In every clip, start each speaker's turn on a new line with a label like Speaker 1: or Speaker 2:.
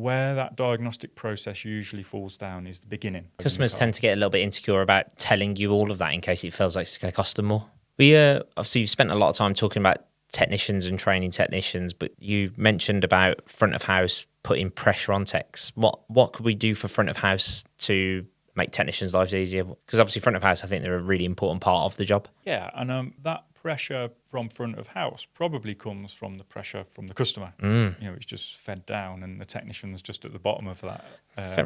Speaker 1: where that diagnostic process usually falls down is the beginning.
Speaker 2: Customers tend to get a little bit insecure about telling you all of that in case it feels like it's going to cost them more. We obviously you've spent a lot of time talking about technicians and training technicians, but you mentioned about front of house putting pressure on techs. What could we do for front of house to make technicians' lives easier? Because obviously front of house, I think they're a really important part of the job.
Speaker 1: Yeah, and that pressure from front of house probably comes from the pressure from the customer. It's just fed down, and the technician's just at the bottom of that.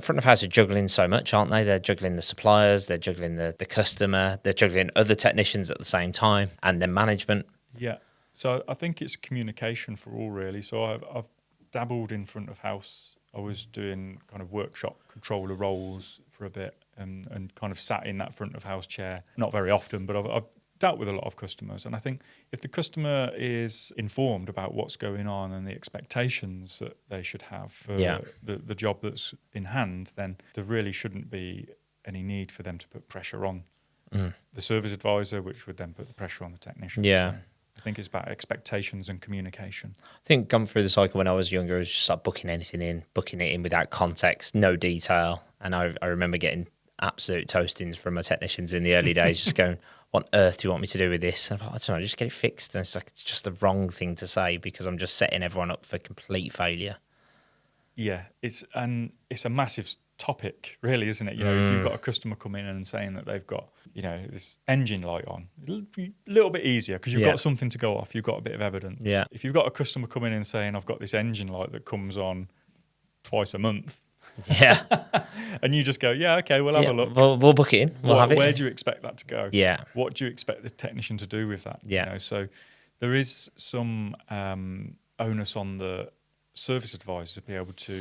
Speaker 2: Front of house are juggling so much, aren't they? They're juggling the suppliers, they're juggling the customer, they're juggling other technicians at the same time, and then management.
Speaker 1: Yeah, so I think it's communication for all, really. So I've dabbled in front of house. I was doing kind of workshop controller roles for a bit, and kind of sat in that front of house chair. Not very often, but I've dealt with a lot of customers, and I think if the customer is informed about what's going on and the expectations that they should have for the job that's in hand, then there really shouldn't be any need for them to put pressure on the service advisor, which would then put the pressure on the technician.
Speaker 2: Yeah.
Speaker 1: So I think it's about expectations and communication.
Speaker 2: I think gone through the cycle when I was younger, I was just like booking it in without context, no detail. And I remember getting absolute toastings from my technicians in the early days, just going, what on earth do you want me to do with this? And I don't know, just get it fixed. And it's like, it's just the wrong thing to say because I'm just setting everyone up for complete failure. Yeah,
Speaker 1: it's a massive topic, really, isn't it? If you've got a customer come in and saying that they've got, this engine light on, it'll be a little bit easier because you've got something to go off. You've got a bit of evidence.
Speaker 2: Yeah.
Speaker 1: If you've got a customer come in and saying, I've got this engine light that comes on twice a month.
Speaker 2: Yeah.
Speaker 1: And you just go, yeah, okay, we'll have a look.
Speaker 2: We'll book it in. We'll have it.
Speaker 1: Where do you expect that to go?
Speaker 2: Yeah.
Speaker 1: What do you expect the technician to do with that?
Speaker 2: Yeah.
Speaker 1: So there is some onus on the service advisor to be able to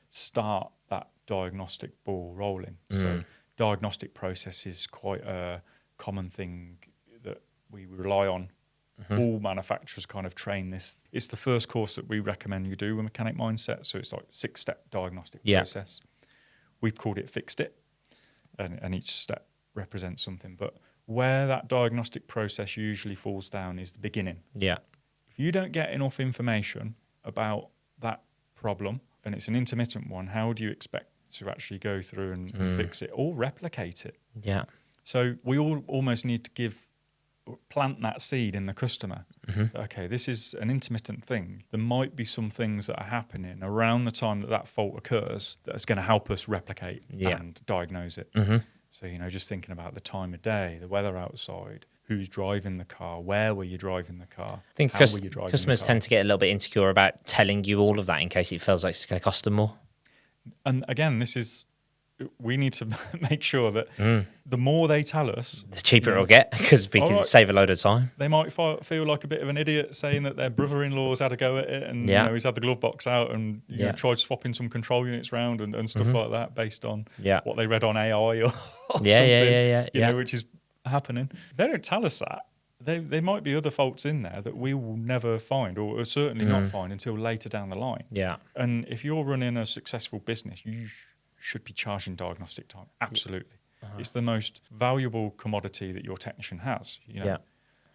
Speaker 1: start that diagnostic ball rolling. So diagnostic process is quite a common thing that we rely on. All manufacturers kind of train this. It's the first course that we recommend you do with Mechanic Mindset. So it's like 6-step diagnostic process. We've called it Fixed It, and each step represents something. But where that diagnostic process usually falls down is the beginning.
Speaker 2: Yeah.
Speaker 1: If you don't get enough information about that problem, and it's an intermittent one, how do you expect to actually go through and fix it or replicate it?
Speaker 2: Yeah.
Speaker 1: So we all almost need to plant that seed in the customer. Okay, this is an intermittent thing. There might be some things that are happening around the time that fault occurs that's going to help us replicate and diagnose it. So, just thinking about the time of day, the weather outside, who's driving the car, where were you driving the car,
Speaker 2: I think customers tend to get a little bit insecure about telling you all of that in case it feels like it's going to cost them more.
Speaker 1: And again, we need to make sure that the more they tell us,
Speaker 2: the cheaper it'll get because we can save a load of time.
Speaker 1: They might feel like a bit of an idiot saying that their brother-in-law's had a go at it and he's had the glove box out and tried swapping some control units around and stuff like that based on what they read on AI or something, which is happening. If they don't tell us that, there might be other faults in there that we will never find or certainly not find until later down the line.
Speaker 2: Yeah.
Speaker 1: And if you're running a successful business, you should be charging diagnostic time. Absolutely. It's the most valuable commodity that your technician has,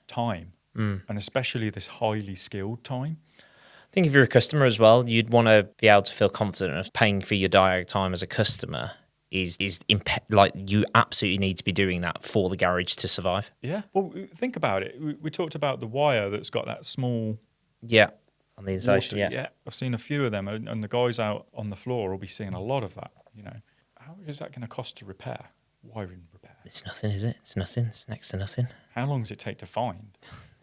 Speaker 1: time, and especially this highly skilled time.
Speaker 2: I think if you're a customer as well, you'd want to be able to feel confident of paying for your diag time as a customer like you absolutely need to be doing that for the garage to survive.
Speaker 1: Yeah. Well, think about it. We talked about the wire that's got that small...
Speaker 2: Yeah. On the insulation,
Speaker 1: I've seen a few of them, and the guys out on the floor will be seeing a lot of that. How is that going to cost to repair? Wiring repair?
Speaker 2: It's nothing, is it? It's nothing. It's next to nothing.
Speaker 1: How long does it take to find?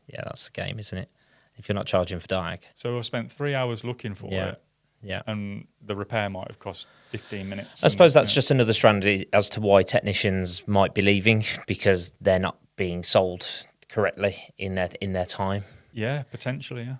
Speaker 2: Yeah, that's the game, isn't it? If you're not charging for diag.
Speaker 1: So I spent 3 hours looking for it.
Speaker 2: Yeah.
Speaker 1: And the repair might have cost 15 minutes.
Speaker 2: I suppose that's just another strand as to why technicians might be leaving because they're not being sold correctly in their time.
Speaker 1: Yeah, potentially, yeah.